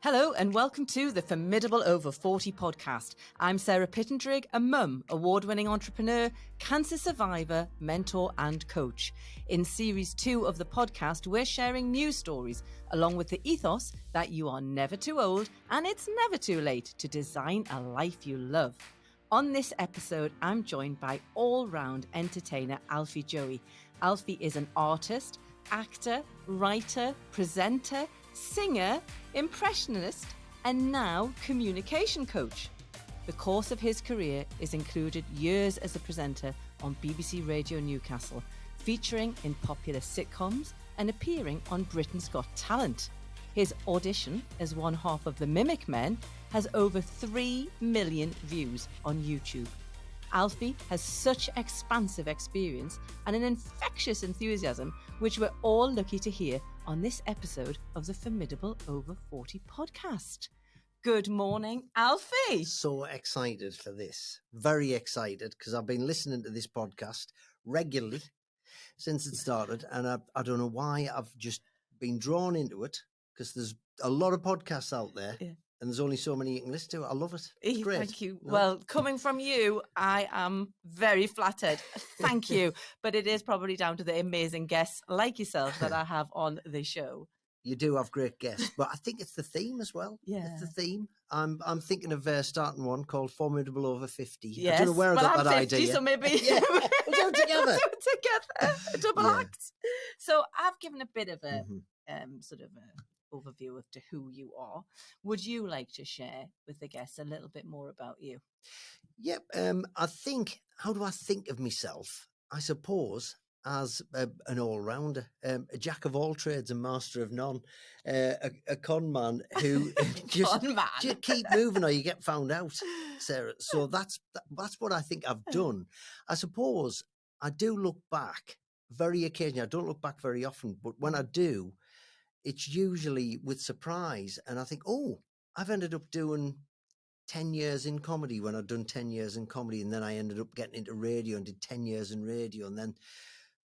Hello and welcome to the Formidable Over 40 podcast. I'm Sarah Pittendrigh, a mum, award-winning entrepreneur, cancer survivor, mentor and coach. In series 2 of the podcast, we're sharing news stories along with the ethos that you are never too old and it's never too late to design a life you love. On this episode, I'm joined by all-round entertainer Alfie Joey. Alfie is an artist, actor, writer, presenter, singer, impressionist, and now communication coach. The course of his career is included years as a presenter on BBC Radio Newcastle, featuring in popular sitcoms and appearing on Britain's Got Talent. His audition as one half of the Mimic Men has over 3 million views on YouTube. Alfie has such expansive experience and an infectious enthusiasm, which we're all lucky to hear on this episode of the Formidable Over 40 podcast. Good morning, Alfie. So excited for this. Very excited because I've been listening to this podcast regularly since it started, and I don't know why I've just been drawn into it because there's a lot of podcasts out there. Yeah. And there's only so many you can listen to. I love it. It's great. Thank you. No? Well, coming from you, I am very flattered. Thank you. But it is probably down to the amazing guests like yourself that I have on the show. You do have great guests, but I think it's the theme as well. Yeah, it's the theme. I'm thinking of starting one called Formidable Over 50. Yes. I don't know where I got I'm that 50, idea. So maybe yeah, we'll do it together. A double act. So I've given a bit of a sort of a overview of to who you are. Would you like to share with the guests a little bit more about you? Yep. I think, how do I think of myself? I suppose as an all-rounder, a jack of all trades and master of none, a con man who just keep moving or you get found out, Sarah. So that's what I think I've done. I suppose I do look back very occasionally. I don't look back very often, but when I do, it's usually with surprise. And I think, oh, I've ended up doing 10 years in comedy when I'd done 10 years in comedy. And then I ended up getting into radio and did 10 years in radio. And then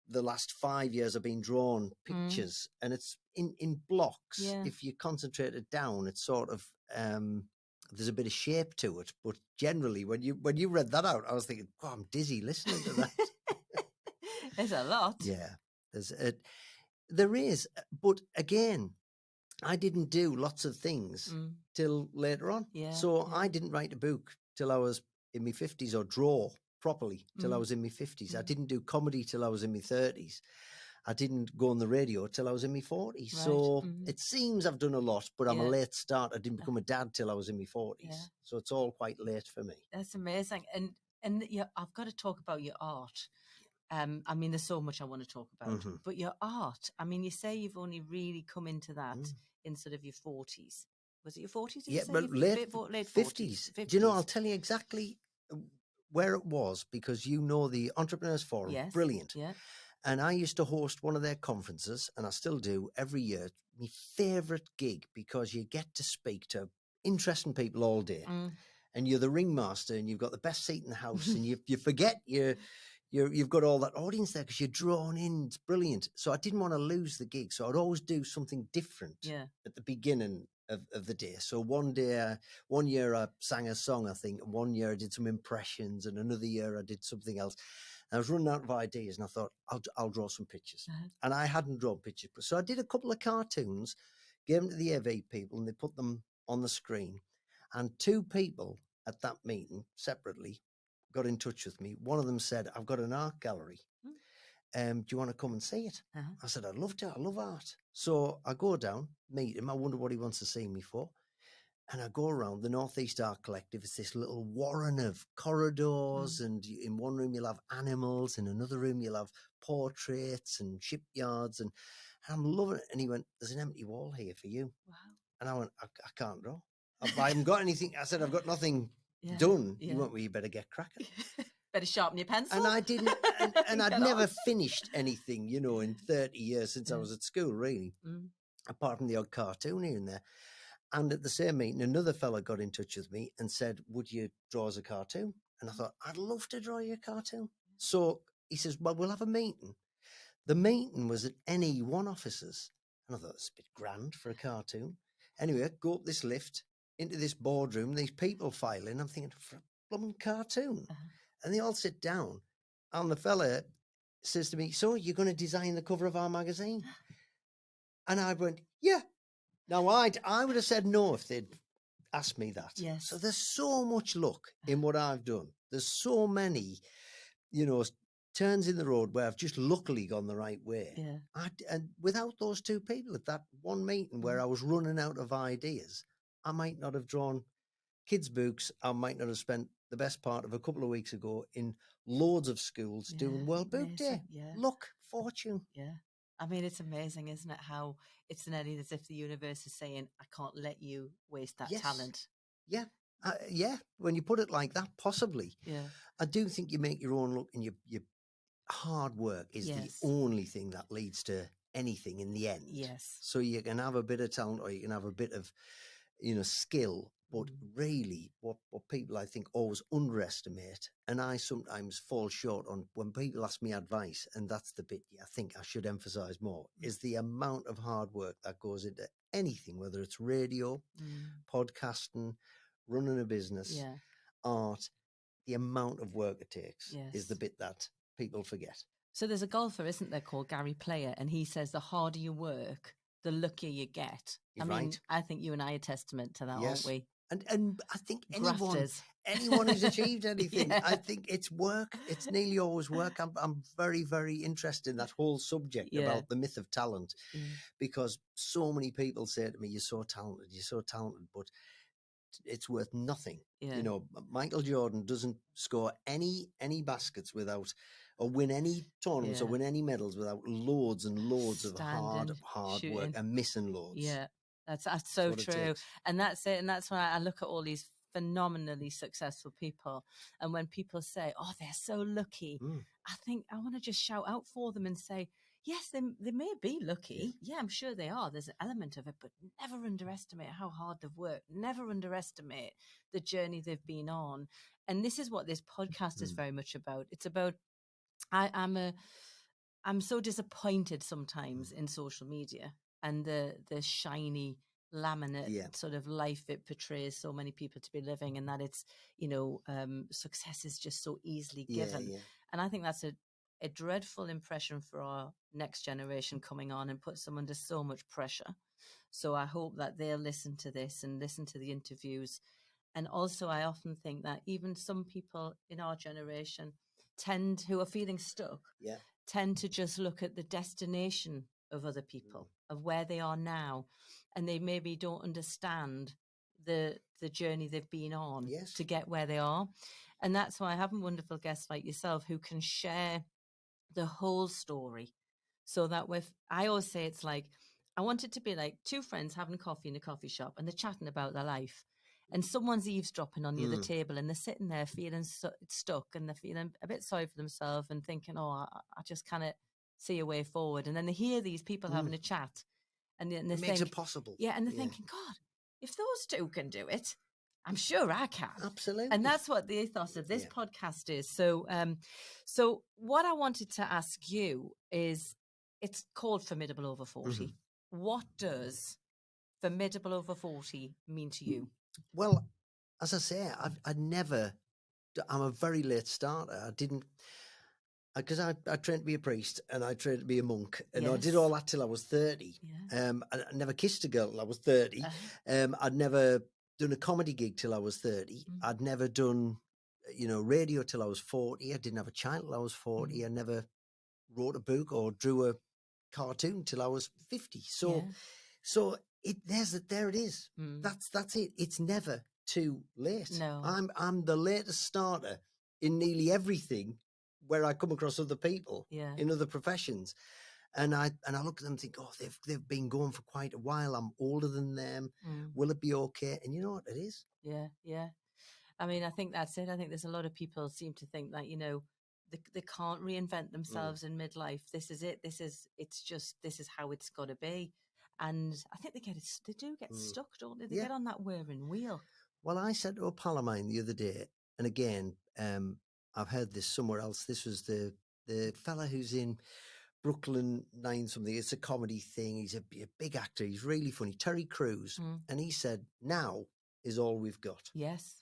the last 5 years I've been drawing pictures and it's in blocks. Yeah. If you concentrate it down, it's sort of, there's a bit of shape to it. But generally, when you read that out, I was thinking, oh, I'm dizzy listening to that. There's a lot. Yeah. There is, but again, I didn't do lots of things till later on. Yeah, so I didn't write a book till I was in my 50s or draw properly till I was in my 50s. I didn't do comedy till I was in my 30s. I didn't go on the radio till I was in my 40s. Right. So it seems I've done a lot, but I'm a late start. I didn't become a dad till I was in my 40s. Yeah. So it's all quite late for me. That's amazing. And yeah, I've got to talk about your art. I mean, there's so much I want to talk about, but your art, I mean, you say you've only really come into that in sort of your 40s. Was it your 40s? Yeah, but late 50s. Do you know, I'll tell you exactly where it was because you know the Entrepreneurs Forum. Yes. Brilliant. Yeah. And I used to host one of their conferences, and I still do every year. My favourite gig because you get to speak to interesting people all day. And you're the ringmaster and you've got the best seat in the house and you forget you've got all that audience there because you're drawn in. It's brilliant. So I didn't want to lose the gig. So I'd always do something different at the beginning of the day. So one year I sang a song, I think. And one year I did some impressions and another year I did something else. And I was running out of ideas and I thought, I'll draw some pictures. And I hadn't drawn pictures. So I did a couple of cartoons, gave them to the AV people and they put them on the screen. And 2 people at that meeting separately got in touch with me. One of them said, I've got an art gallery. Do you want to come and see it? I said, I'd love to. I love art. So I go down, meet him. I wonder what he wants to see me for. And I go around the Northeast Art Collective. It's this little warren of corridors. And in one room, you'll have animals. In another room, you'll have portraits and shipyards. And I'm loving it. And he went, there's an empty wall here for you. Wow. And I went, I can't draw. I haven't got anything. I said, I've got nothing done. Yeah. You went, well, you better get cracking. Better sharpen your pencil. And I didn't, and I'd never finished anything, you know, in 30 years since I was at school, really, apart from the odd cartoon here and there. And at the same meeting, another fella got in touch with me and said, would you draw us a cartoon? And I thought, I'd love to draw you a cartoon. So he says, well, we'll have a meeting. The meeting was at NE1 offices. And I thought, it's a bit grand for a cartoon. Anyway, go up this lift into this boardroom, these people file in. I'm thinking, for a blooming cartoon. And they all sit down. And the fella says to me, so you're going to design the cover of our magazine? And I went, yeah. Now, I would have said no if they'd asked me that. Yes. So there's so much luck in what I've done. There's so many, you know, turns in the road where I've just luckily gone the right way. Yeah. And without those two people at that one meeting where I was running out of ideas, I might not have drawn kids' books. I might not have spent the best part of a couple of weeks ago in loads of schools doing World Book Day. Luck, fortune. Yeah. I mean, it's amazing, isn't it? How it's nearly as if the universe is saying, I can't let you waste that talent. Yeah. Yeah. When you put it like that, possibly. Yeah. I do think you make your own luck, and your hard work is the only thing that leads to anything in the end. Yes. So you can have a bit of talent, or you can have a bit of, you know, skill, but really what people I think always underestimate, and I sometimes fall short on when people ask me advice, and that's the bit I think I should emphasize more, is the amount of hard work that goes into anything, whether it's radio, podcasting, running a business, art. The amount of work it takes is the bit that people forget. So there's a golfer, isn't there, called Gary Player, and he says the harder you work, the luckier you get. You're right. I think you and I are testament to that, aren't we? And I think anyone who's achieved anything, I think it's work. It's nearly always work. I'm very, very interested in that whole subject about the myth of talent, because so many people say to me, you're so talented, but it's worth nothing. You know, Michael Jordan doesn't score any baskets without, or win any tournaments or win any medals without loads and loads of hard shooting. Work and missing loads. Yeah, that's so true. And that's it. And that's why I look at all these phenomenally successful people, and when people say, oh, they're so lucky, I think I want to just shout out for them and say, yes, they may be lucky. Yeah, I'm sure they are. There's an element of it, but never underestimate how hard they've worked. Never underestimate the journey they've been on. And this is what this podcast is very much about. It's about, I'm so disappointed sometimes in social media and the shiny laminate sort of life it portrays so many people to be living, and that it's, you know, success is just so easily given. And I think that's a dreadful impression for our next generation coming on, and puts them under so much pressure. So I hope that they'll listen to this and listen to the interviews. And also I often think that even some people in our generation who are feeling stuck, tend to just look at the destination of other people, of where they are now, and they maybe don't understand the journey they've been on to get where they are. And that's why I have wonderful guests like yourself who can share the whole story, so that I always say it's like, I want it to be like two friends having coffee in a coffee shop, and they're chatting about their life, and someone's eavesdropping on the other table, and they're sitting there feeling stuck, and they're feeling a bit sorry for themselves and thinking, oh, I just kind of see a way forward. And then they hear these people having a chat, and they makes it possible. Yeah, and they're thinking, God, if those two can do it, I'm sure I can. Absolutely. And that's what the ethos of this podcast is. So, so what I wanted to ask you is, it's called Formidable Over 40. What does Formidable Over 40 mean to you? Well, as I say, I'm a very late starter. I didn't, because I trained to be a priest and I trained to be a monk, and I did all that till I was 30. I never kissed a girl till I was 30. I'd never done a comedy gig till I was 30. I'd never done, you know, radio till I was 40. I didn't have a child till I was 40. I never wrote a book or drew a cartoon till I was 50. So there it is. That's it. It's never too late. No. I'm the latest starter in nearly everything where I come across other people in other professions. And I look at them and think, oh, they've been going for quite a while. I'm older than them. Will it be okay? And you know what it is? Yeah, yeah. I mean, I think that's it. I think there's a lot of people seem to think that, you know, they can't reinvent themselves in midlife. This is it. This is how it's got to be. And I think they do get stuck, don't they? They get on that whirring wheel. Well, I said to a pal of mine the other day, and again, I've heard this somewhere else. This was the fella who's in Brooklyn Nine-something. It's a comedy thing. He's a big actor. He's really funny. Terry Crews. And he said, now is all we've got. Yes.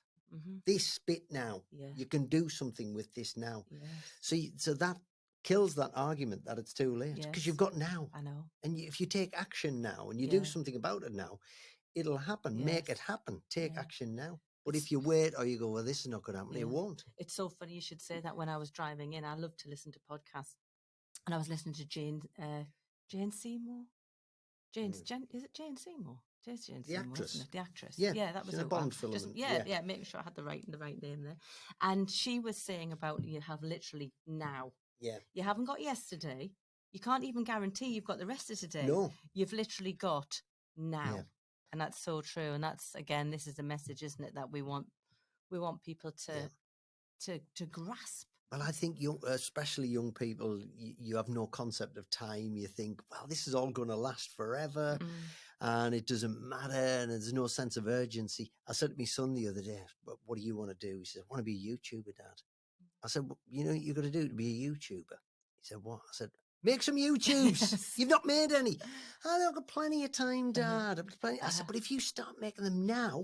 This bit now. Yeah. You can do something with this now. Yes. So that kills that argument that it's too late, because you've got now. I know. And if you take action now and you do something about it now, it'll happen. Yes. Make it happen. Take action now. But if you wait or you go, well, this is not going to happen, it won't. It's so funny you should say that. When I was driving in, I love to listen to podcasts. And I was listening to Jane Seymour. Is it Jane Seymour? It is Jane Seymour, actress. isn't it? The actress. Yeah, that was a Bond film. Making sure I had the right name there. And she was saying about you have literally now. Yeah. You haven't got yesterday. You can't even guarantee you've got the rest of today. No. You've literally got now. Yeah. And that's so true. And that's, again, this is a message, isn't it, that we want people to grasp. Well, I think especially young people, you have no concept of time. You think, well, this is all going to last forever and it doesn't matter and there's no sense of urgency. I said to my son the other day, what do you want to do? He said, I want to be a YouTuber, Dad. I said, well, you know what you've got to do to be a YouTuber? He said, what? I said, make some YouTubes. Yes. You've not made any. I've got plenty of time, Dad. I said, but if you start making them now,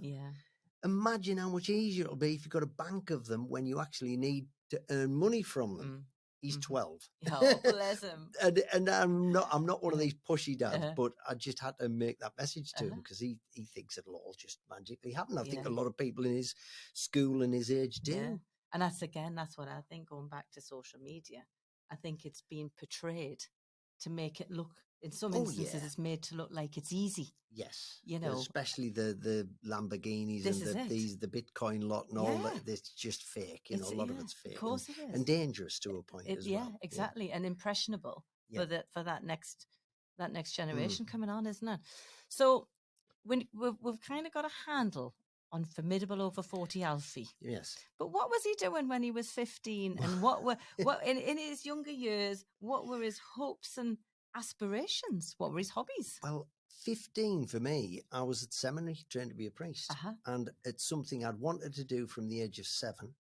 imagine how much easier it'll be if you've got a bank of them when you actually need to earn money from them. He's 12. Oh, bless him. and I'm not one of these pushy dads, but I just had to make that message to him because he thinks it'll all just magically happen. I think a lot of people in his school and his age do. Yeah. And that's what I think, going back to social media. I think it's being portrayed to make it look, in some instances, it's made to look like it's easy. Yes. You know, especially the Lamborghinis and the Bitcoin lot and all that. It's just fake. You know, a lot of it's fake. Of course it is. And dangerous to a point as well. Yeah, exactly. And impressionable for that next generation coming on, isn't it? So we've kind of got a handle on Formidable Over 40 Alfie. Yes. But what was he doing when he was 15? And what in his younger years, what were his hopes and aspirations? What were his hobbies? Well, 15 for me, I was at seminary trained to be a priest. And it's something I'd wanted to do from the age of 7.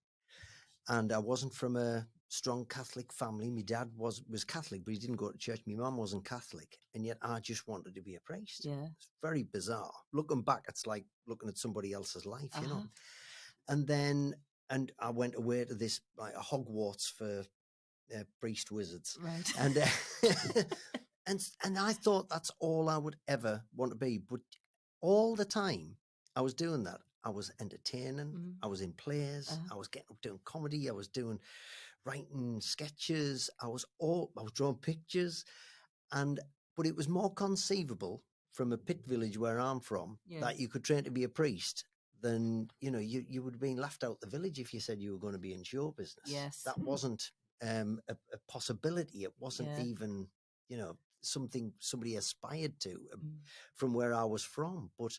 And I wasn't from a strong Catholic family. My dad was Catholic, but he didn't go to church. My mum wasn't Catholic. And yet I just wanted to be a priest. Yeah. It's very bizarre. Looking back, it's like looking at somebody else's life, you know. And I went away to this, like, a Hogwarts for priest wizards. Right. And and I thought that's all I would ever want to be. But all the time I was doing that, I was entertaining. I was in plays. I was getting up doing comedy. I was writing sketches. I was drawing pictures. But it was more conceivable from a pit village where I'm from that you could train to be a priest than, you know, you would have been left out the village if you said you were going to be in show business. Yes. That wasn't a possibility. It wasn't even, you know, something somebody aspired to from where I was from. But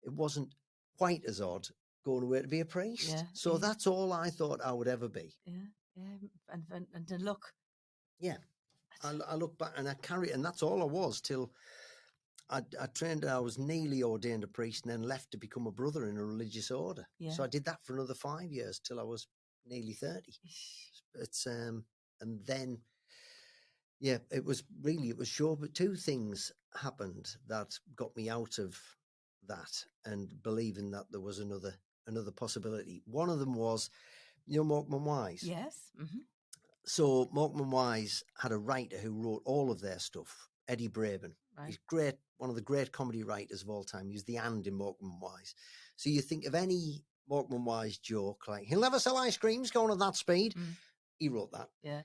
it wasn't quite as odd going away to be a priest. Yeah, so that's all I thought I would ever be. Yeah. And to look. Yeah. I look back and I carry it, and that's all I was till I trained. I was nearly ordained a priest and then left to become a brother in a religious order. Yeah. So I did that for another 5 years till I was nearly 30. It's and then it was sure, but 2 things happened that got me out of that and believing that there was another possibility. One of them was, you know, Morecambe and Wise. Yes. Mm-hmm. So Morecambe and Wise had a writer who wrote all of their stuff, Eddie Braben. Right. He's great, one of the great comedy writers of all time. He was the and in Morecambe and Wise. So you think of any Morecambe and Wise joke, like, he'll never sell ice creams going at that speed. He wrote that. Yeah.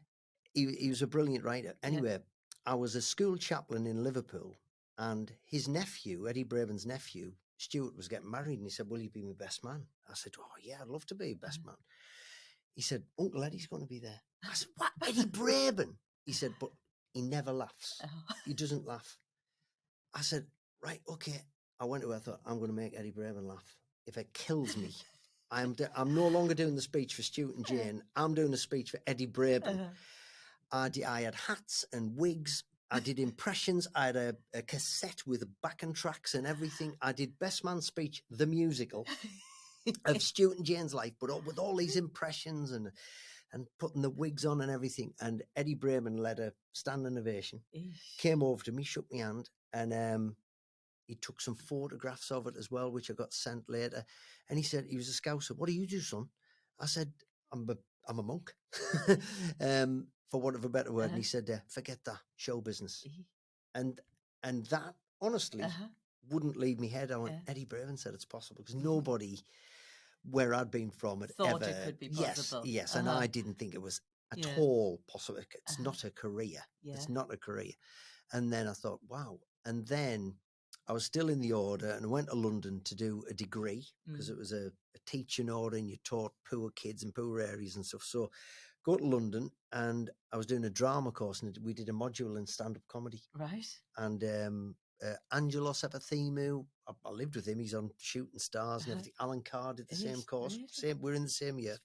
He was a brilliant writer. Anyway, I was a school chaplain in Liverpool, and his nephew, Eddie Braben's nephew, Stuart, was getting married, and he said, will you be my best man? I said, oh, yeah, I'd love to be best man. He said, Uncle Eddie's going to be there. I said, what, Eddie Braben? He said, but he never laughs. He doesn't laugh. I said, right, okay. I went to her, I thought, I'm going to make Eddie Braben laugh. If it kills me, I'm no longer doing the speech for Stuart and Jane. I'm doing a speech for Eddie Braben. I had hats and wigs. I did impressions. I had a cassette with backing tracks and everything. I did Best Man Speech, the musical, of Stuart and Jane's life, but with all these impressions and and putting the wigs on and everything. And Eddie Brayman led a standing ovation, came over to me, shook my hand, and he took some photographs of it as well, which I got sent later. And he said, he was a Scouser. What do you do, son? I said, I'm a monk, for want of a better word. And he said, forget that, show business. And that, honestly, wouldn't leave me head. I went, Eddie Brayman said it's possible, because nobody where I'd been from had thought ever... it could be possible. Yes, and I didn't think it was at all possible. It's not a career. It's not a career. And then I thought, wow. And then I was still in the order and went to London to do a degree, because it was a teaching order and you taught poor kids in poor areas and stuff. So go to London, and I was doing a drama course, and we did a module in stand-up comedy. Right. And Angelos Epithemu, I lived with him. He's on Shooting Stars and everything. Alan Carr did the same course. We're in the same year.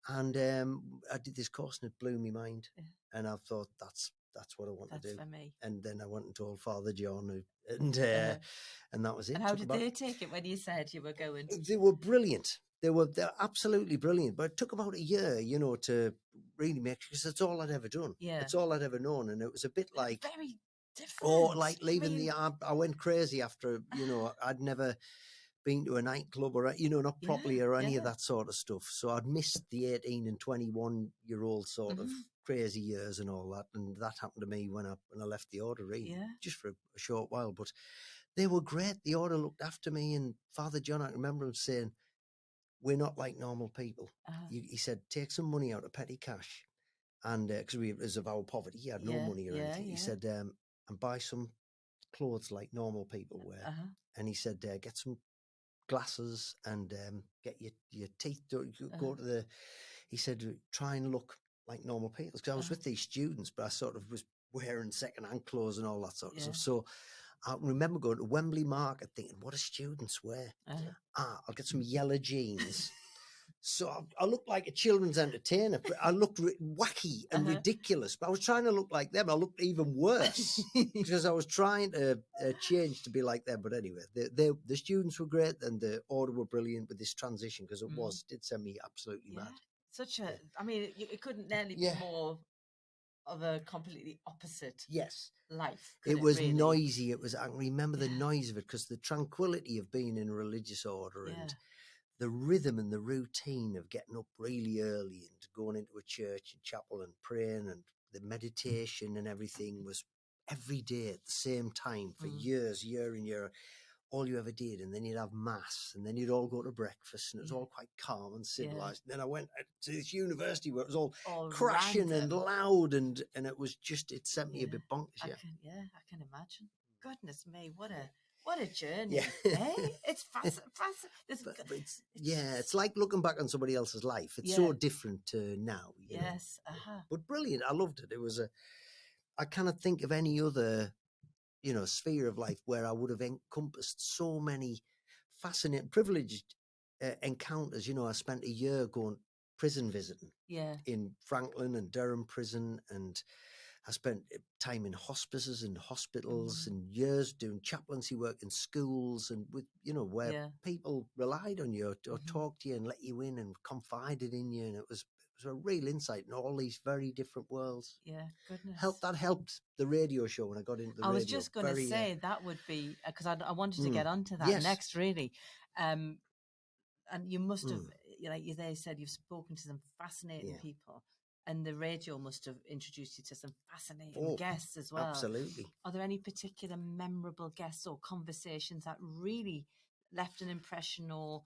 And I did this course, and it blew my mind. And I thought, that's what I want to do. For me. And then I went and told Father John, and that was it. And how did they take it when you said you were going? They were brilliant. They're absolutely brilliant. But it took about a year, to really make sure, because that's all I'd ever done. Yeah. It's all I'd ever known. And it was a bit like... Very different. Or like leaving I went crazy after, I'd never been to a nightclub or, not properly or any of that sort of stuff. So I'd missed the 18 and 21-year-old sort of crazy years and all that. And that happened to me when I left the order, really, just for a short while. But they were great. The order looked after me. And Father John, I remember him saying, we're not like normal people. He said, take some money out of petty cash. And because it was of our poverty, he had no money or anything. He said, and buy some clothes like normal people wear. And he said, get some glasses and get your teeth done. Go to the... He said, try and look like normal people. Because I was with these students, but I sort of was wearing second-hand clothes and all that sort of stuff. So I remember going to Wembley Market thinking, what do students wear? I'll get some yellow jeans. So I looked like a children's entertainer. I looked wacky and ridiculous, but I was trying to look like them. I looked even worse because I was trying to change to be like them. But anyway, the students were great, and the order were brilliant with this transition, because it did send me absolutely mad. I mean, it couldn't nearly be more of a completely opposite life. It was really noisy. I remember the noise of it, because the tranquility of being in a religious order and the rhythm and the routine of getting up really early and going into a church and chapel and praying, and the meditation and everything was every day at the same time for years, year and year, all you ever did. And then you'd have mass, and then you'd all go to breakfast, and it was all quite calm and civilized. And then I went to this university where it was all crashing and loud, and it was just, it sent me a bit bonkers. I can imagine. Goodness me, what a journey. It's fascinating. It's like looking back on somebody else's life. It's so different to now. You know? But brilliant. I loved it. It was I cannot think of any other, sphere of life where I would have encompassed so many fascinating, privileged encounters. I spent a year going prison visiting in Franklin and Durham prison, and I spent time in hospices and hospitals and years doing chaplaincy work in schools, and with, where people relied on you or talked to you and let you in and confided in you. And it was a real insight in all these very different worlds. Yeah, goodness. That helped the radio show when I got into the radio. I was just going to say that would be, because I wanted to get onto that next, really. And you must have, like they said, you've spoken to some fascinating people. And the radio must have introduced you to some fascinating guests as well. Absolutely. Are there any particular memorable guests or conversations that really left an impression or,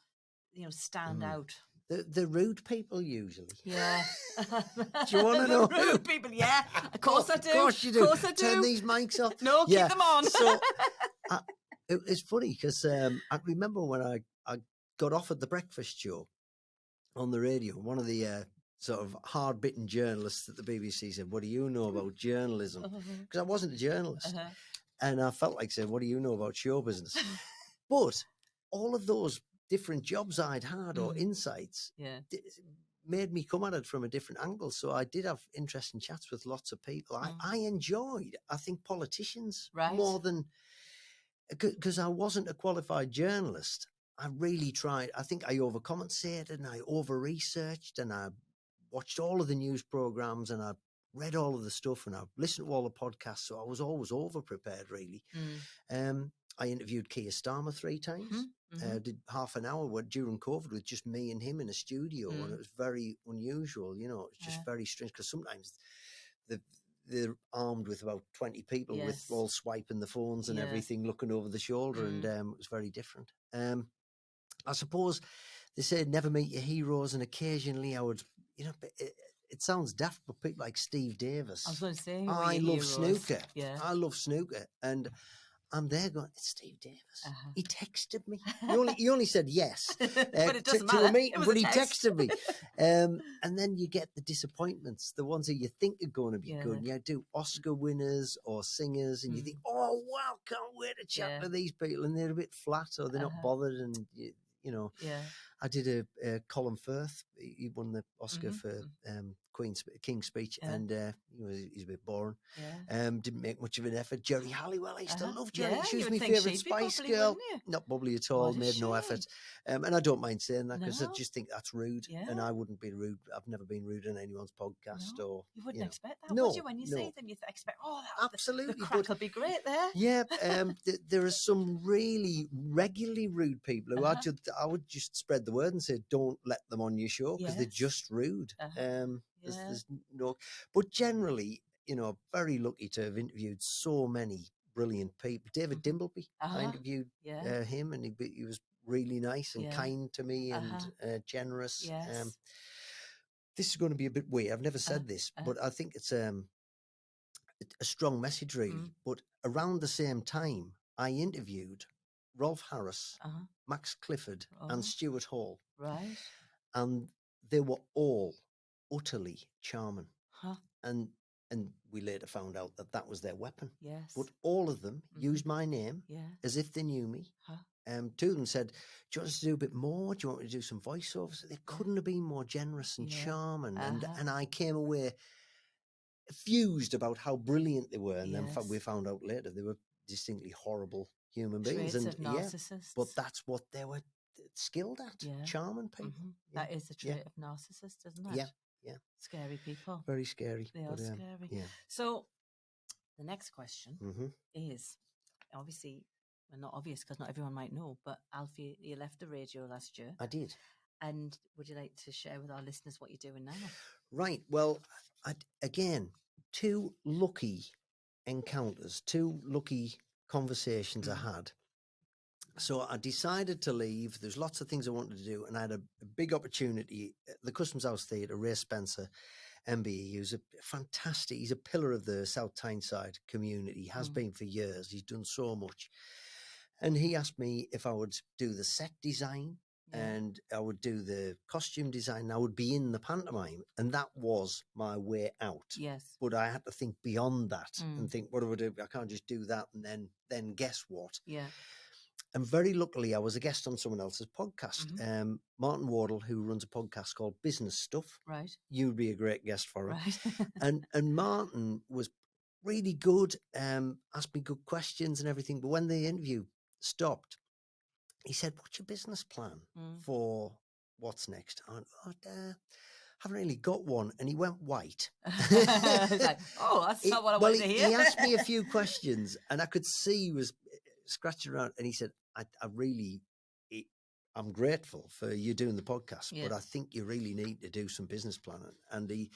stand out? The rude people, usually. Yeah. Do you want to know? Rude people, yeah. Of course I do. Of course you do. Of course I do. Turn these mics off. No, keep them on. So it's funny, because I remember when I got offered the breakfast show on the radio, one of the sort of hard-bitten journalists at the BBC said, what do you know about journalism? Because I wasn't a journalist. And I felt like saying, what do you know about show business? But all of those different jobs I'd had or insights made me come at it from a different angle. So I did have interesting chats with lots of people. I enjoyed, I think, politicians more than... Because I wasn't a qualified journalist. I really tried. I think I overcompensated and I over-researched and I watched all of the news programs and I read all of the stuff and I listened to all the podcasts. So I was always over prepared, really. I interviewed Keir Starmer 3 times. Did half an hour during COVID with just me and him in a studio, and it was very unusual. You know, it's just very strange because sometimes they're armed with about 20 people with all swiping the phones and everything, looking over the shoulder, and it was very different. I suppose they say never meet your heroes, and occasionally I would, you know, it sounds daft, but people like Steve Davis. I was going to say, I love snooker. Yeah, I love snooker, and I'm there going, it's Steve Davis. He texted me. He only said yes but it doesn't matter. To a meeting, but he texted me. And then you get the disappointments, the ones that you think are going to be good. And you do Oscar winners or singers, and you think, oh, wow, can't wait to chat to these people. And they're a bit flat or they're not bothered. And, you know, I did a Colin Firth. He won the Oscar for King's Speech, and he's a bit boring. Didn't make much of an effort. Jerry Halliwell, I used to love Jerry. She was my favourite Spice Girl. Not bubbly at all. Made no effort. And I don't mind saying that because I just think that's rude. And I wouldn't be rude. I've never been rude on anyone's podcast. Or you wouldn't expect that, would you? When you see them, you expect, absolutely, the crack will be great there. Yeah, there are some really regularly rude people who I would just spread the word and say, don't let them on your show because they're just rude. There's no, but generally, you know, very lucky to have interviewed so many brilliant people. David Dimbleby, I interviewed him, and he was really nice and kind to me and generous. Yes. This is going to be a bit weird. I've never said this, but I think it's a strong message, really. But around the same time, I interviewed Rolf Harris, Max Clifford, and Stuart Hall. Right. And they were all utterly charming. And we later found out that was their weapon. Yes. But all of them used my name as if they knew me. Two of them said, do you want us to do a bit more? Do you want me to do some voiceovers? They couldn't have been more generous and charming. And I came away fused about how brilliant they were. And then we found out later they were distinctly horrible human beings. Traits of narcissists. But that's what they were skilled at. Charming people. That is a trait of narcissists, isn't it? Yeah. Scary people. Very scary. They are scary. Yeah. So the next question is, obviously, well, not obvious because not everyone might know, but Alfie, you left the radio last year. I did. And would you like to share with our listeners what you're doing now? Right. Well, again, 2 lucky encounters, 2 lucky conversations I had. So I decided to leave. There's lots of things I wanted to do, and I had a big opportunity at the Customs House Theatre. Ray Spencer, MBE, who's he's a pillar of the South Tyneside community, has been for years. He's done so much. And he asked me if I would do the set design and I would do the costume design. I would be in the pantomime, and that was my way out. Yes. But I had to think beyond that and think, what do I do? I can't just do that and then guess what? Yeah. And very luckily, I was a guest on someone else's podcast. Martin Wardle, who runs a podcast called Business Stuff. Right. You'd be a great guest for him. Right. and Martin was really good, asked me good questions and everything. But when the interview stopped, he said, what's your business plan for what's next? I went, haven't really got one. And he went white. Like, that's not what I wanted to hear. He asked me a few questions, and I could see he was scratching around, and he said, I'm grateful for you doing the podcast, but I think you really need to do some business planning. And he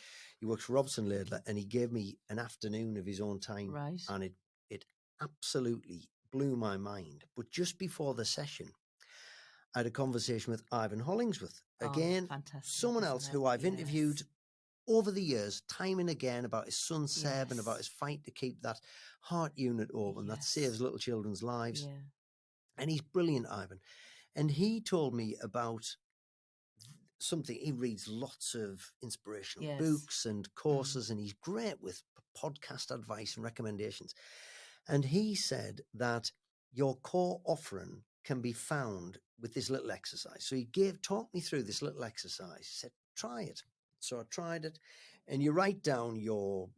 works for Robson Laidler, and he gave me an afternoon of his own time. Right. And it absolutely blew my mind. But just before the session, I had a conversation with Ivan Hollingsworth. Again, someone else who I've interviewed over the years, time and again, about his son Seb and about his fight to keep that heart unit open that saves little children's lives. Yeah. And he's brilliant, Ivan. And he told me about something. He reads lots of inspirational books and courses, and he's great with podcast advice and recommendations. And he said that your core offering can be found with this little exercise. So he talked me through this little exercise. He said, try it. So I tried it, and you write down your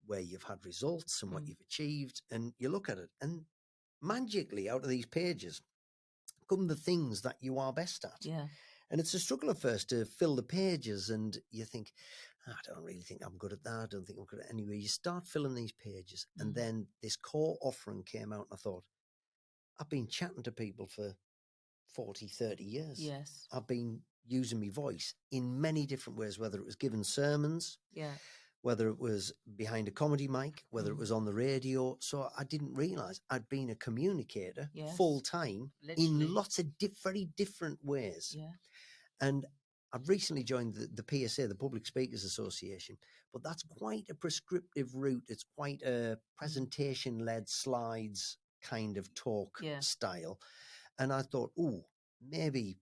where you've had results and what you've achieved, and you look at it, and magically out of these pages come the things that you are best at. Yeah. And it's a struggle at first to fill the pages, and you think, I don't really think I'm good at that. I don't think I'm good at it. Anyway, you start filling these pages, and then this core offering came out, and I thought, I've been chatting to people for 40, 30 years. Yes. I've been using my voice in many different ways, whether it was giving sermons, whether it was behind a comedy mic, whether it was on the radio. So I didn't realise I'd been a communicator full time in lots of very different ways. Yeah. And I've recently joined the PSA, the Public Speakers Association, but that's quite a prescriptive route. It's quite a presentation-led slides kind of talk style. And I thought, maybe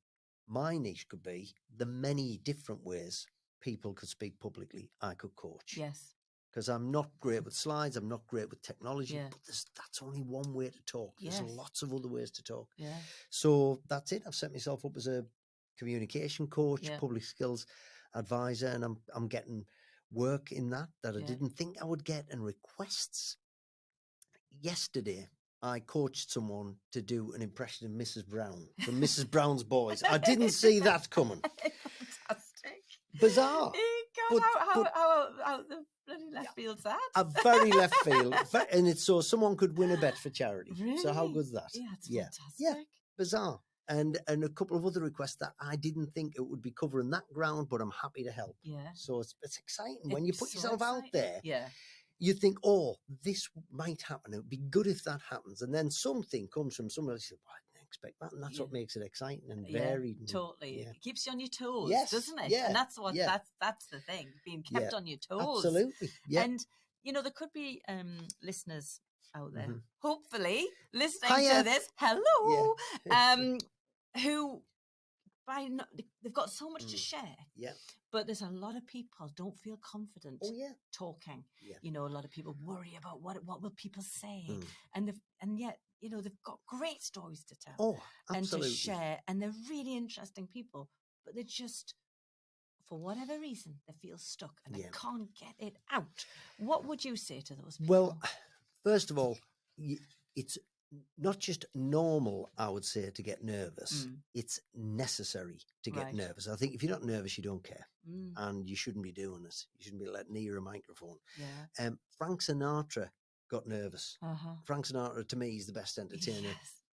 my niche could be the many different ways people could speak publicly. I could coach. Yes. Because I'm not great with slides. I'm not great with technology. But that's only one way to talk. There's lots of other ways to talk. Yeah. So that's it. I've set myself up as a communication coach, public skills advisor, and I'm getting work in that I didn't think I would get, and requests. Yesterday, I coached someone to do an impression of Mrs. Brown from Mrs. Brown's Boys. I didn't see that coming. Fantastic. Bizarre. God, how out the bloody left field's that? A very left field. And it's so someone could win a bet for charity. Really? So how good's that? Yeah, it's fantastic. Yeah, bizarre. And a couple of other requests that I didn't think it would be covering that ground, but I'm happy to help. Yeah. So it's exciting. When you put yourself out there, yeah, you think, this might happen. It would be good if that happens. And then something comes from somebody who says, I didn't expect that. And that's what makes it exciting and varied. And, totally. It keeps you on your toes, doesn't it? Yeah. And that's what that's the thing, being kept on your toes. Absolutely. Yeah. And, there could be listeners out there, hopefully, listening to this. Hello. Who they've got so much to share. Yeah. But there's a lot of people don't feel confident talking. Yeah. A lot of people worry about what will people say. And yet, they've got great stories to tell. Oh, absolutely. And to share. And they're really interesting people. But they're just, for whatever reason, they feel stuck and they can't get it out. What would you say to those people? Well, first of all, it's not just normal, I would say, to get nervous. It's necessary to get nervous. I think if you're not nervous, you don't care. And you shouldn't be doing it. You shouldn't be letting near a microphone. Yeah. Frank Sinatra got nervous. Frank Sinatra, to me, is the best entertainer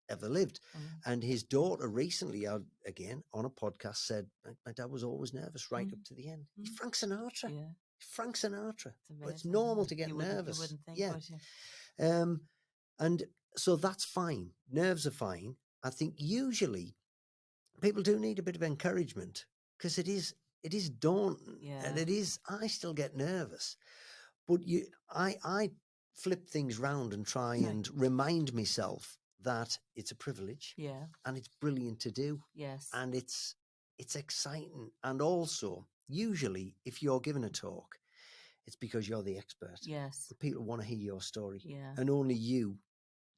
ever lived. And his daughter recently, again, on a podcast, said, my dad was always nervous right up to the end. He's Frank Sinatra. Yeah. Frank Sinatra. But it's normal to get nervous. You wouldn't think, would you? And so that's fine. Nerves are fine. I think usually people do need a bit of encouragement, because it is daunting. Yeah. And I still get nervous. But I flip things round and try and remind myself that it's a privilege. Yeah. And it's brilliant to do. Yes. And it's exciting. And also, usually, if you're giving a talk, it's because you're the expert. Yes. But people want to hear your story. Yeah. And only you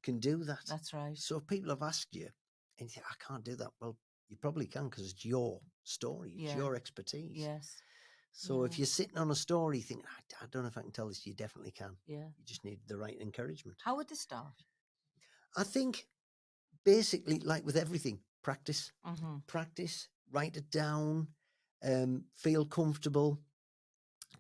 can do that. That's right. So if people have asked you and you think, I can't do that, well, you probably can, because it's your story. It's your expertise. Yes. So if you're sitting on a story thinking, I don't know if I can tell this, you definitely can. Yeah. You just need the right encouragement. How would they start? I think basically, like with everything, practice. Practice, write it down, feel comfortable.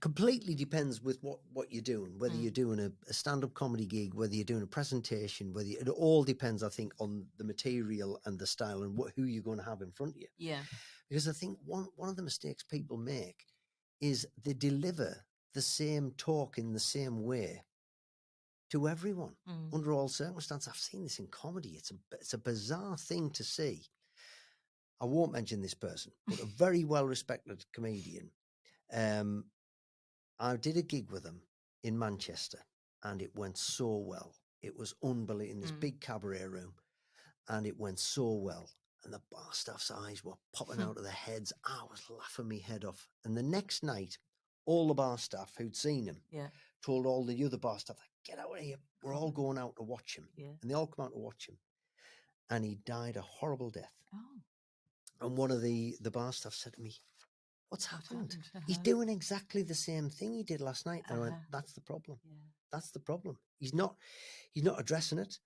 Completely depends with what you're doing, whether you're doing a stand-up comedy gig, whether you're doing a presentation, it all depends, I think, on the material and the style and who you're going to have in front of you. Yeah. Because I think one of the mistakes people make is they deliver the same talk in the same way to everyone under all circumstances. I've seen this in comedy. It's a bizarre thing to see. I won't mention this person, but a very well-respected comedian. I did a gig with him in Manchester, and it went so well. It was unbelievable, in this big cabaret room, and it went so well. And the bar staff's eyes were popping out of their heads. I was laughing my head off. And the next night, all the bar staff who'd seen him told all the other bar staff, get out of here. We're all going out to watch him. Yeah. And they all come out to watch him. And he died a horrible death. Oh. And one of the bar staff said to me, what's happened? He's doing exactly the same thing he did last night. And I went, that's the problem. Yeah. That's the problem. He's not addressing it.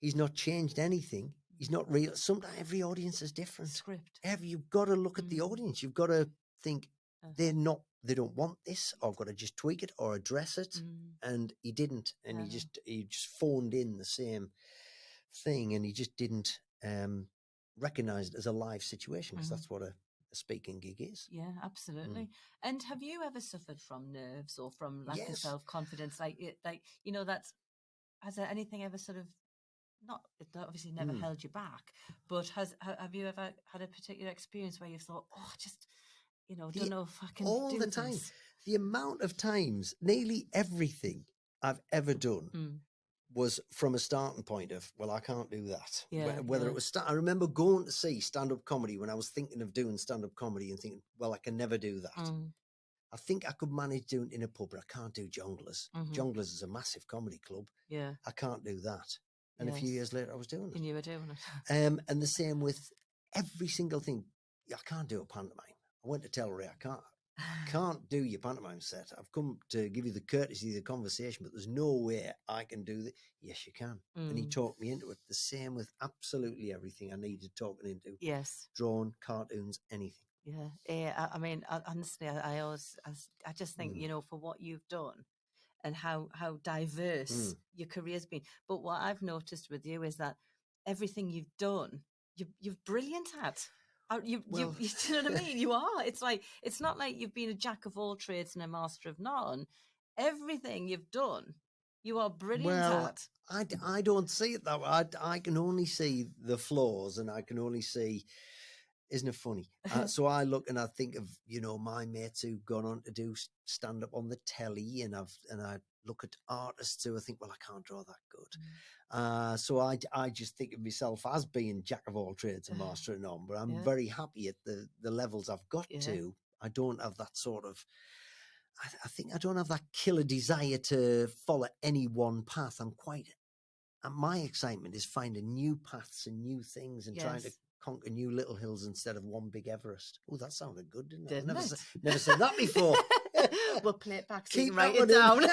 He's not changed anything. He's not real. Sometimes every audience is different. Script. You've got to look at the audience. You've got to think they don't want this, or I've got to just tweak it or address it. And he didn't. And he just phoned in the same thing, and he just didn't recognize it as a live situation, because that's what a speaking gig is. Yeah, absolutely. And have you ever suffered from nerves or from lack of self-confidence? Has there anything ever sort of it obviously never held you back, but have you ever had a particular experience where you thought, oh, just, don't know if I can all do the time. this? The amount of times, nearly everything I've ever done was from a starting point of, well, I can't do that. Whether it was, I remember going to see stand-up comedy when I was thinking of doing stand-up comedy and thinking, well, I can never do that. I think I could manage doing it in a pub, but I can't do Jongleurs. Jongleurs is a massive comedy club. Yeah. I can't do that. And a few years later, I was doing it. And you were doing it. And the same with every single thing. I can't do a pantomime. I went to tell Ray, I can't do your pantomime set. I've come to give you the courtesy of the conversation, but there's no way I can do that. Yes, you can. And he talked me into it. The same with absolutely everything I needed talking into. Yes. Drawing, cartoons, anything. Yeah. I mean, honestly, I just think, for what you've done and how diverse your career's been. But what I've noticed with you is that everything you've done, you're brilliant at. You know what I mean? You are. It's not like you've been a jack of all trades and a master of none. Everything you've done, you are brilliant at. I don't see it that way. I can only see the flaws, and I can only see. Isn't it funny? So I look and I think of, my mates who've gone on to do stand up on the telly, and I look at artists who I think, well, I can't draw that good. So I just think of myself as being jack of all trades and master of none, but I'm very happy at the levels I've got to. I don't have that sort of, I think I don't have that killer desire to follow any one path. And my excitement is finding new paths and new things and trying to conquer new little hills instead of one big Everest. Oh, that sounded good, didn't it? Never said that before. We'll play it back so you can write it down.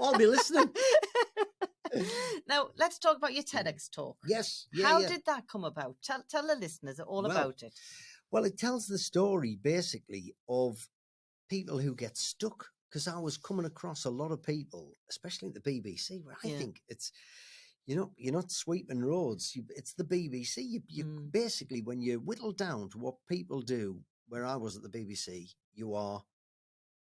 I'll be listening. Now, let's talk about your TEDx talk. Yes. How did that come about? Tell the listeners all about it. Well, it tells the story, basically, of people who get stuck, because I was coming across a lot of people, especially at the BBC, where I think it's, you're not sweeping roads. It's the BBC. You basically, when you whittle down to what people do, where I was at the BBC, you are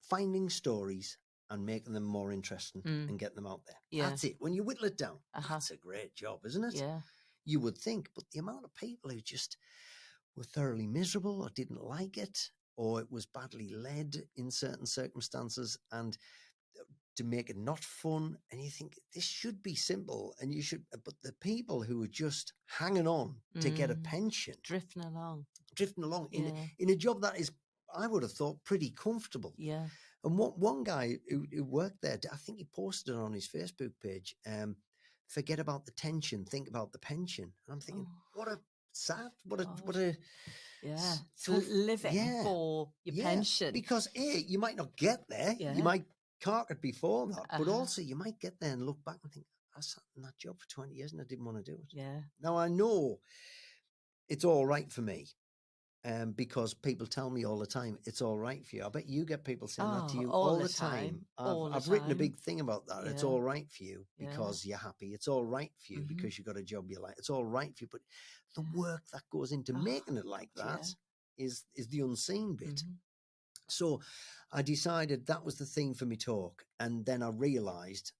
finding stories and making them more interesting and getting them out there. Yeah. That's it. When you whittle it down, that's a great job, isn't it? Yeah. You would think, but the amount of people who just were thoroughly miserable or didn't like it, or it was badly led in certain circumstances, and to make it not fun, and you think this should be simple, and you should, but the people who are just hanging on to get a pension, drifting along in a job that is, I would have thought, pretty comfortable. Yeah. And one guy who worked there, I think he posted it on his Facebook page, forget about the tension, think about the pension. And I'm thinking, what a living for your pension. Because you might not get there. Yeah. You might cark it before that, but also you might get there and look back and think, I sat in that job for 20 years and I didn't want to do it. Yeah. Now I know it's all right for me, because people tell me all the time, it's all right for you. I bet you get people saying that to you all the time. I've written a big thing about that. Yeah. It's all right for you because you're happy. It's all right for you because you got a job you like. It's all right for you. But the work that goes into making it like that is the unseen bit. So I decided that was the thing for me talk. And then I realized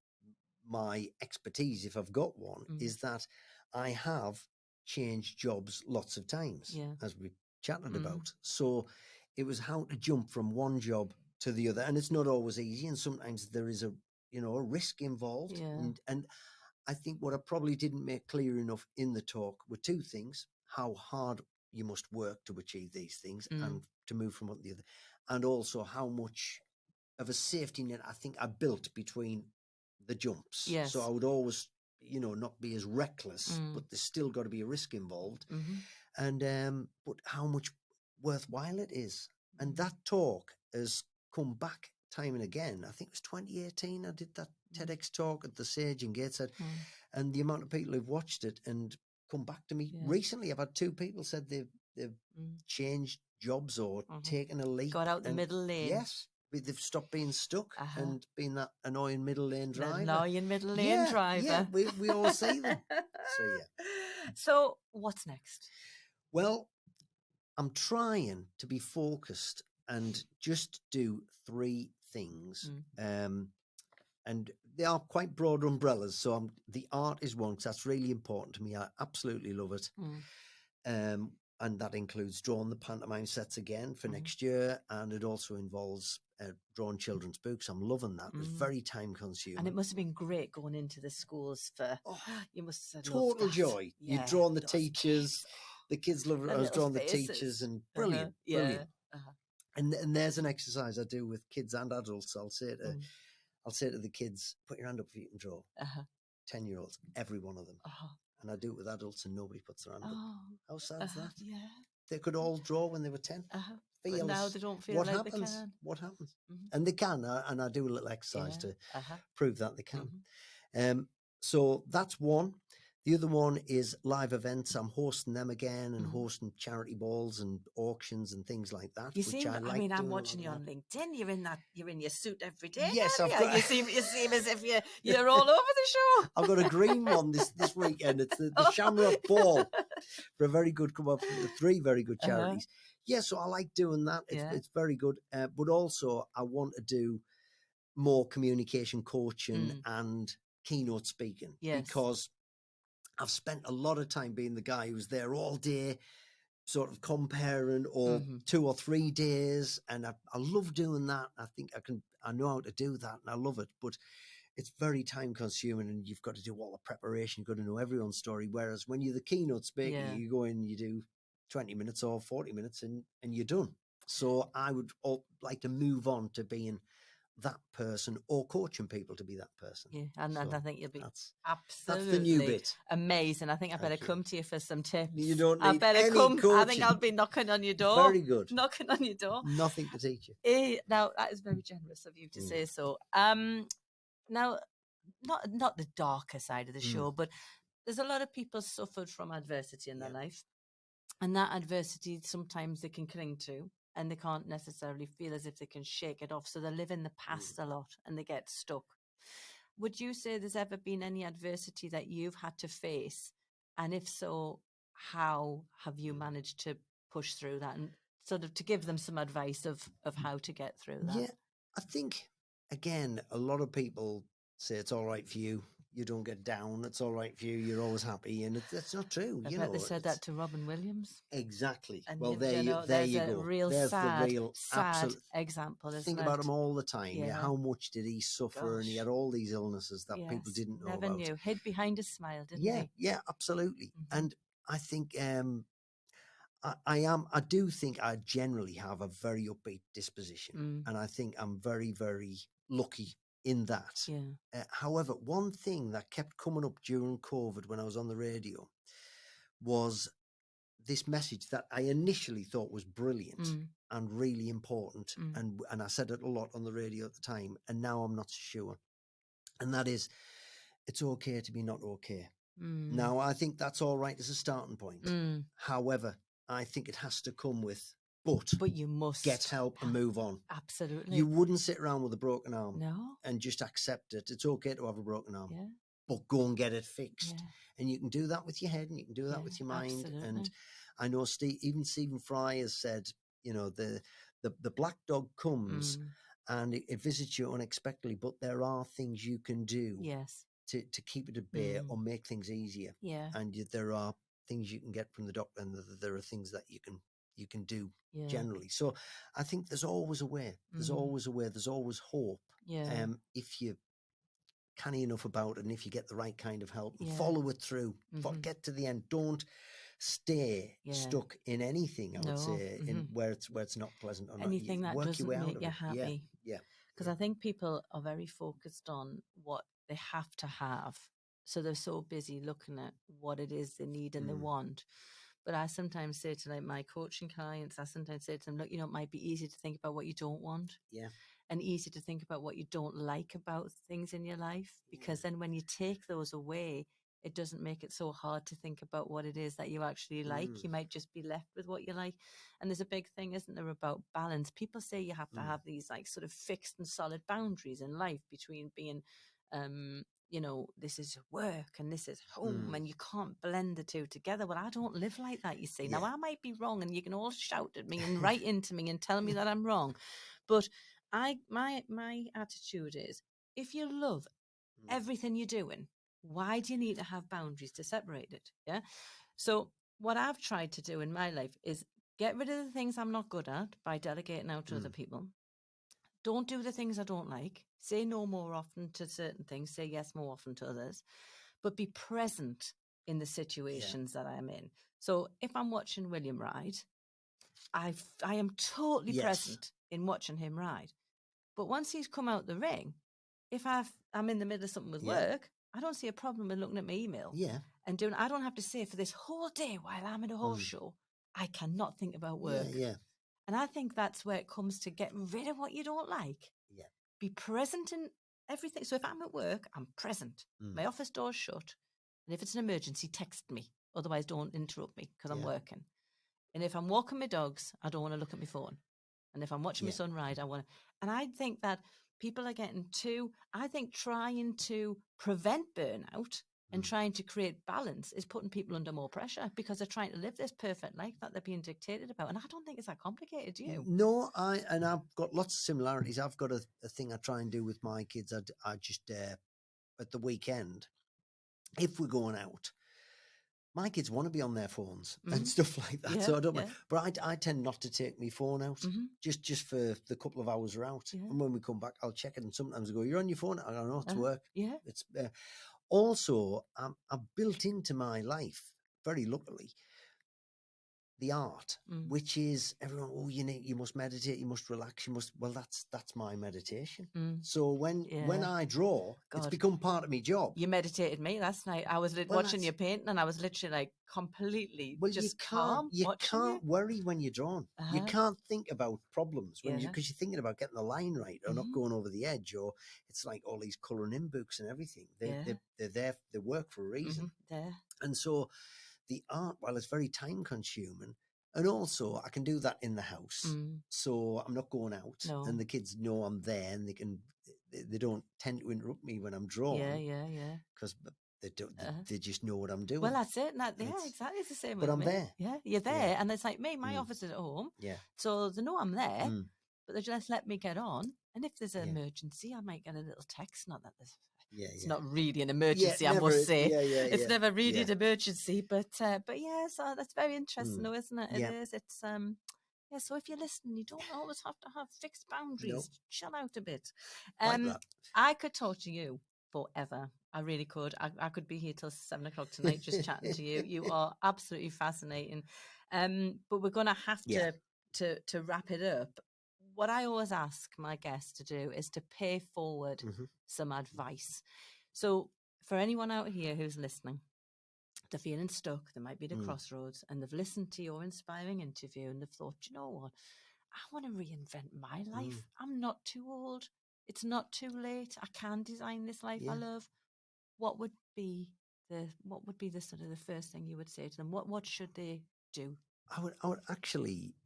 my expertise, if I've got one, is that I have changed jobs lots of times, as we chatted about. So it was how to jump from one job to the other. And it's not always easy. And sometimes there is a risk involved. Yeah. And I think what I probably didn't make clear enough in the talk were two things: how hard you must work to achieve these things and to move from one to the other. And also how much of a safety net I think I built between the jumps. Yes. So I would always, not be as reckless, but there's still got to be a risk involved. And but how much worthwhile it is. And that talk has come back time and again. I think it was 2018 I did that TEDx talk at the Sage in Gateshead, and the amount of people who've watched it and come back to me. Recently, I've had 2 people said they've changed jobs or taken a leap. Got out the middle lane. Yes. They've stopped being stuck and being that annoying middle lane driver. Annoying middle lane driver. Yeah, we all see them. So, yeah. So, what's next? Well, I'm trying to be focused and just do 3 things. And they are quite broad umbrellas. So the art is one, because that's really important to me. I absolutely love it. And that includes drawing the pantomime sets again for next year. And it also involves drawing children's books. I'm loving that. It's very time consuming. And it must have been great going into the schools for, you must have total joy. You're drawing the teachers. The kids love it. I was drawing the teachers, and brilliant. Brilliant. And there's an exercise I do with kids and adults. I'll say to the kids, put your hand up if you can draw. 10-year-olds, every one of them. And I do it with adults, and nobody puts their hand up. How sad is that? Yeah. They could all draw when they were 10. But now they don't feel like they can. What happens? And they can, and I do a little exercise to prove that they can. So that's one. The other one is live events. I'm hosting them again and hosting charity balls and auctions and things like that. You seem, I'm watching you on LinkedIn. You're in your suit every day. Yes, you seem as if you're all over the show. I've got a green one this weekend. It's the Shamrock Ball for a very good come up from the 3 very good charities. Yeah, so I like doing that. It's very good. But also I want to do more communication coaching and keynote speaking because I've spent a lot of time being the guy who's there all day, sort of comparing, or 2 or 3 days. And I love doing that. I think I know how to do that, and I love it. But it's very time consuming, and you've got to do all the preparation. You've got to know everyone's story. Whereas when you're the keynote speaker, you go in, you do 20 minutes or 40 minutes and you're done. So I would like to move on to being that person, or coaching people to be that person. Yeah, and I think you'll be absolutely that's the new bit. Amazing. I think I better come to you for some tips. You don't need any come. coaching. I think I'll be knocking on your door. Very good. Knocking on your door. Nothing to teach you. Now that is very generous of you to say so. Now, not the darker side of the show, but there's a lot of people suffered from adversity in their life, and that adversity sometimes they can cling to. And they can't necessarily feel as if they can shake it off. So they live in the past a lot and they get stuck. Would you say there's ever been any adversity that you've had to face? And if so, how have you managed to push through that, and sort of to give them some advice of how to get through that? Yeah, I think, again, a lot of people say it's all right for you. You don't get down. It's all right for you. You're always happy. And that's not true. I bet they said that to Robin Williams. Exactly. And well, there you go. There's the real sad example. Think about him all the time. Yeah. How much did he suffer? And he had all these illnesses that people didn't know about. Never knew. Hid behind a smile, didn't he? Yeah, absolutely. And I think I do think I generally have a very upbeat disposition. And I think I'm very, very lucky in that. However, one thing that kept coming up during COVID when I was on the radio was this message that I initially thought was brilliant and really important. And I said it a lot on the radio at the time, and now I'm not so sure. And that is, it's okay to be not okay. Now, I think that's all right as a starting point. However, I think it has to come with, but you must get help and move on. Absolutely. You wouldn't sit around with a broken arm no. and just accept it. It's okay to have a broken arm, but go and get it fixed. And you can do that with your head, and you can do that with your mind. Absolutely. And I know even Stephen Fry has said, you know, the black dog comes and it visits you unexpectedly, but there are things you can do to keep it at bay or make things easier. And there are things you can get from the doctor, and there are things that you can do generally. So I think there's always a way. There's always a way. There's always hope. If you canny enough about it, and if you get the right kind of help, and follow it through, get to the end. Don't stay stuck in anything. I would say in where it's not pleasant or anything not. that doesn't make you happy. happy. Because I think people are very focused on what they have to have. So they're so busy looking at what it is they need and they want. But I sometimes say to my coaching clients, I sometimes say to them, look, it might be easy to think about what you don't want. And easy to think about what you don't like about things in your life. Because then when you take those away, it doesn't make it so hard to think about what it is that you actually like. You might just be left with what you like. And there's a big thing, isn't there, about balance? People say you have to have these like sort of fixed and solid boundaries in life between being, this is work and this is home, and you can't blend the two together. Well, I don't live like that, you see. Now, I might be wrong, and you can all shout at me and write into me and tell me that I'm wrong. But my attitude is, if you love everything you're doing, why do you need to have boundaries to separate it? Yeah. So what I've tried to do in my life is get rid of the things I'm not good at by delegating out to other people. Don't do the things I don't like. Say no more often to certain things. Say yes more often to others. But be present in the situations that I'm in. So if I'm watching William ride, I am totally present in watching him ride. But once he's come out the ring, if I'm in the middle of something with work, I don't see a problem with looking at my email. Yeah. And I don't have to say for this whole day while I'm in a horse show, I cannot think about work. Yeah. And I think that's where it comes to get rid of what you don't like. Yeah. Be present in everything. So if I'm at work, I'm present. My office door's shut. And if it's an emergency, text me. Otherwise, don't interrupt me because I'm working. And if I'm walking my dogs, I don't want to look at my phone. And if I'm watching my son ride, I want to. And I think that people are getting trying to prevent burnout and trying to create balance is putting people under more pressure because they're trying to live this perfect life that they're being dictated about. And I don't think it's that complicated, do you? No, I've got lots of similarities. I've got a thing I try and do with my kids. I just, at the weekend, if we're going out, my kids want to be on their phones and stuff like that. So I don't mind. But I tend not to take my phone out just for the couple of hours we're out. Yeah. And when we come back, I'll check it. And sometimes I go, "You're on your phone?" I don't know, it's work. Yeah. It's also, I've built into my life, very luckily, the art, which is everyone, you must meditate, you must relax, that's my meditation. So when I draw, it's become part of my job. You meditated me last night. I was watching you painting and I was literally like completely just calm. You can't worry when you're drawing. You can't think about problems because you're thinking about getting the line right or not going over the edge, or it's like all these colouring in books and everything. They're there, they work for a reason. And so the art, while it's very time consuming, and also I can do that in the house. So I'm not going out and the kids know I'm there and they don't tend to interrupt me when I'm drawing. Yeah. Because they just know what I'm doing. Well, that's it. Exactly. It's the same. But I'm there. Yeah, you're there. And it's like me, my office is at home. Yeah. So they know I'm there, but they just let me get on. And if there's an emergency, I might get a little text. Not that there's... it's not really an emergency, I must say. It's never really an emergency, but so that's very interesting, though, isn't it? It is. It's so if you're listening, you don't always have to have fixed boundaries. Nope. Chill out a bit. I could talk to you forever. I really could. I could be here till 7 o'clock tonight just chatting to you. You are absolutely fascinating. But we're going to have to wrap it up. What I always ask my guests to do is to pay forward some advice. So for anyone out here who's listening, they're feeling stuck, they might be at a crossroads, and they've listened to your inspiring interview and they've thought, you know what, I want to reinvent my life. I'm not too old. It's not too late. I can design this life I love. What would be the sort of the first thing you would say to them? What should they do? I would actually...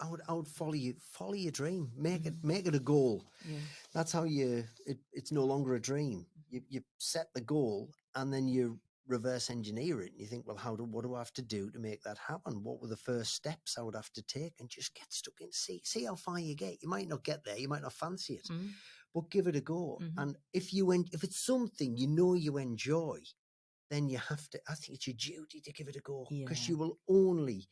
I would follow your dream. Make it a goal. Yeah. That's how it's no longer a dream. You set the goal and then you reverse engineer it and you think, well, what do I have to do to make that happen? What were the first steps I would have to take? And just get stuck in, see how far you get. You might not get there, you might not fancy it, but give it a go. And if it's something you enjoy, then you have to, I think it's your duty to give it a go, because you will only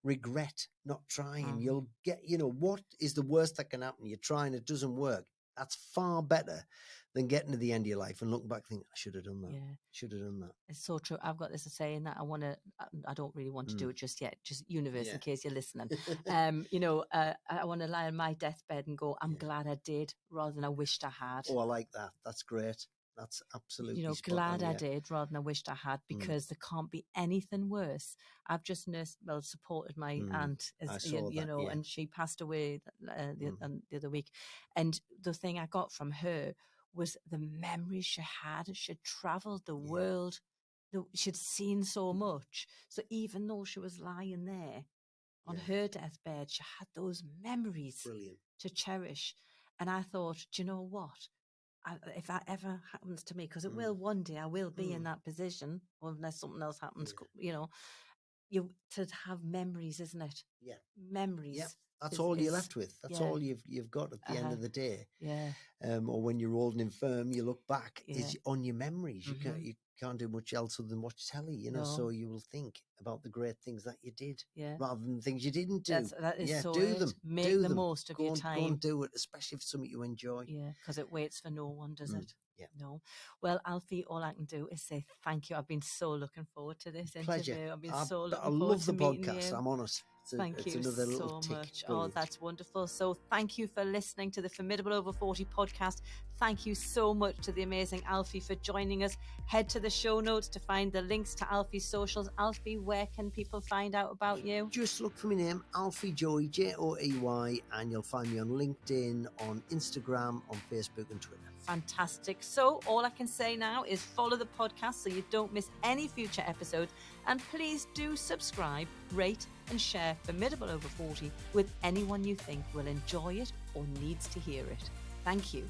regret not trying. You'll get, what is the worst that can happen? You're trying, it doesn't work. That's far better than getting to the end of your life and looking back and think, I should have done that. Yeah. Should have done that. It's so true. I've got this saying that I don't really want to do it just yet, just universe, in case you're listening. I want to lie on my deathbed and go, I'm glad I did, rather than I wished I had. Oh, I like that. That's great. That's absolutely glad I did rather than I wished I had, because there can't be anything worse. I've just supported my aunt, and she passed away the other week. And the thing I got from her was the memories she had. She'd travelled the world she'd seen so much. So even though she was lying there on her deathbed, she had those memories to cherish. And I thought, do you know what? If that ever happens to me, because it will one day, I will be in that position, unless something else happens, you to have memories, isn't it? Yeah. Memories. Yeah. That's all you're left with. That's all you've got at the end of the day. Yeah. Or when you're old and infirm, you look back is on your memories. You can't do much else other than watch telly, so you will think about the great things that you did rather than things you didn't do. That is so do them. Make the most of your time. Go and do it, especially if it's something you enjoy. Yeah, because it waits for no one, does it? Yeah. No. Well, Alfie, all I can do is say thank you. I've been so looking forward to this interview. I've been so looking forward to meeting you. I love the podcast. I'm honest. Thank you so much. Oh, that's wonderful. So thank you for listening to the Formidable Over 40 podcast. Thank you so much to the amazing Alfie for joining us. Head to the show notes to find the links to Alfie's socials. Alfie, where can people find out about you? Just look for my name, Alfie Joey, Joey, and you'll find me on LinkedIn, on Instagram, on Facebook and Twitter. Fantastic. So all I can say now is follow the podcast so you don't miss any future episodes. And please do subscribe, rate and share Formidable Over 40 with anyone you think will enjoy it or needs to hear it. Thank you.